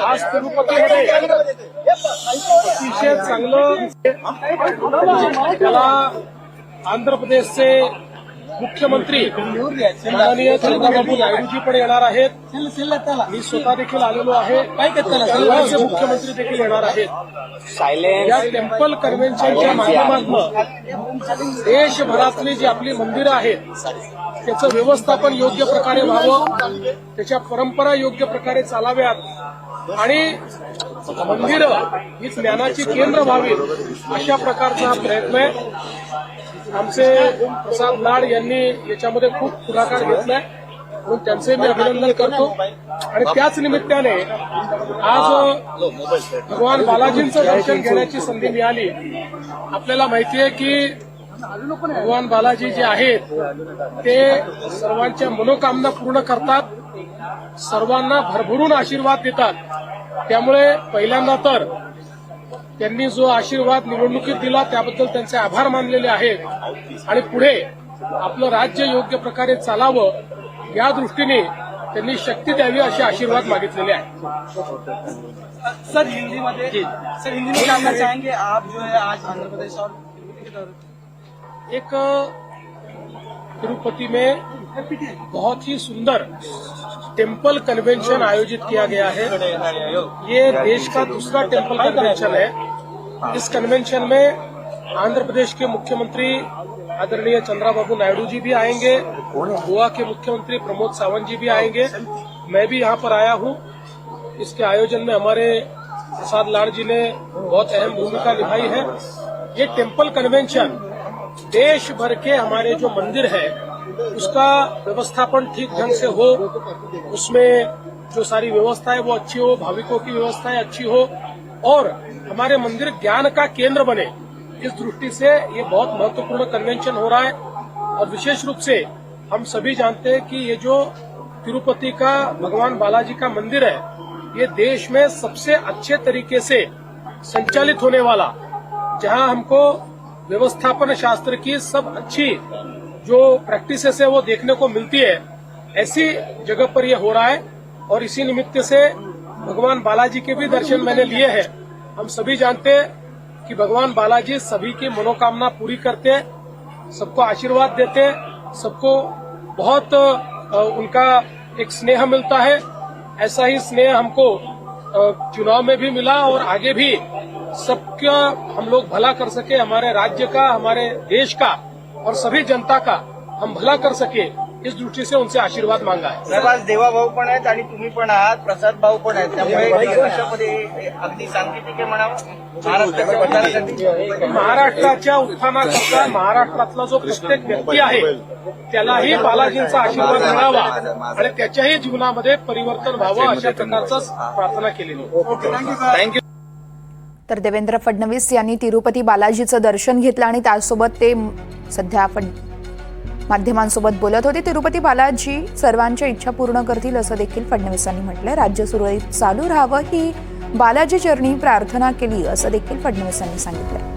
आज तिरुपतीमध्ये अतिशय चांगलं त्याला आंध्र प्रदेशचे मुख्यमंत्री माननीय चंद्रबाबू नायडूजी पण येणार आहेत. मी स्वतः देखील आलेलो आहे. गोव्याचे मुख्यमंत्री देखील येणार आहेत. या टेम्पल कन्व्हेन्शनच्या माध्यमातून देशभरातली जी आपली मंदिरं आहेत त्याचं व्यवस्थापन योग्य प्रकारे व्हावं, त्याच्या परंपरा योग्य प्रकारे चालाव्यात आणि मंदिरं ही ज्ञानाची केंद्र व्हावीत अशा प्रकारचा हा प्रयत्न आहे. आमचे प्रसाद लाड यांनी याच्यामध्ये खूप पुढाकार घेतलाय म्हणून त्यांचे मी अभिनंदन करतो. आणि त्याच निमित्ताने आज भगवान बालाजींचं दर्शन घेण्याची संधी मिळाली. आपल्याला माहिती आहे की भगवान बालाजी जे आहेत ते सर्वांच्या मनोकामना पूर्ण करतात, सर्वांना भरभरून आशीर्वाद देतात. त्यामुळे पहिल्यांदा तर त्यांनी जो आशीर्वाद निवडणुकीत दिला त्याबद्दल त्यांचे आभार मानलेले आहेत आणि पुढे आपलं राज्य योग्य प्रकारे चालावं या दृष्टीने त्यांनी शक्ती द्यावी असे आशीर्वाद मागितलेले आहेत. सर हिंदी में जानना चाहेंगे आप जो है आज आंध्र प्रदेश और एक तिरुपति में बहुत ही सुंदर टेम्पल कन्वेंशन आयोजित किया गया है. ये देश का दूसरा टेम्पल कन्वेंशन है. इस कन्वेंशन में आंध्र प्रदेश के मुख्यमंत्री आदरणीय चंद्रबाबू नायडू जी भी आएंगे, गोवा के मुख्यमंत्री प्रमोद सावंत जी भी आएंगे, मैं भी यहाँ पर आया हूँ. इसके आयोजन में हमारे प्रसाद लाड जी ने बहुत अहम भूमिका निभाई है. ये टेम्पल कन्वेंशन देश भर के हमारे जो मंदिर है उसका व्यवस्थापन ठीक ढंग से हो, उसमें जो सारी व्यवस्था है वो अच्छी हो, भाविकों की व्यवस्थाएं अच्छी हो और हमारे मंदिर ज्ञान का केंद्र बने. इस दृष्टि से ये बहुत महत्वपूर्ण कन्वेंशन हो रहा है. और विशेष रूप से हम सभी जानते हैं कि ये जो तिरुपति का भगवान बालाजी का मंदिर है ये देश में सबसे अच्छे तरीके से संचालित होने वाला, जहां हमको व्यवस्थापन शास्त्र की सब अच्छी जो प्रैक्टिसेस है वो देखने को मिलती है, ऐसी जगह पर ये हो रहा है. और इसी निमित्त से भगवान बालाजी के भी दर्शन मैंने लिए हैं. हम सभी जानते हैं कि भगवान बालाजी सभी की मनोकामना पूरी करते हैं, सबको आशीर्वाद देते हैं, सबको बहुत उनका एक स्नेह मिलता है. ऐसा ही स्नेह हमको चुनाव में भी मिला और आगे भी सबका हम लोग भला कर सके, हमारे राज्य का, हमारे देश का और सभी जनता का हम भला कर सके इस दृष्टि से उनसे आशीर्वाद मांगा है. आज देवाभाऊ पण आहेत आणि तुम्ही पण आहात, प्रसाद भाऊ पण आहेत, त्यामुळे वर्षामध्ये अगदी सांकेतिक म्हणावं महाराष्ट्राच्या उद्धारासाठी महाराष्ट्राच्या उत्थानाकरता महाराष्ट्रातला जो प्रत्येक व्यक्ती आहे त्यालाही बालाजींचा आशीर्वाद मिळावा आणि त्याच्याही जीवनामध्ये परिवर्तन व्हावं अशा प्रकारचाच प्रार्थना केलेली. थँक्यू. तर देवेंद्र फडणवीस यांनी तिरुपती बालाजीचं दर्शन घेतलं आणि त्यासोबत ते सध्या माध्यमांसोबत बोलत होते. तिरुपती बालाजी सर्वांच्या इच्छा पूर्ण करतील असं देखील फडणवीसांनी म्हटलंय. राज्य सुरळीत चालू राहावं ही बालाजी चरणी प्रार्थना केली असं देखील फडणवीसांनी सांगितलं.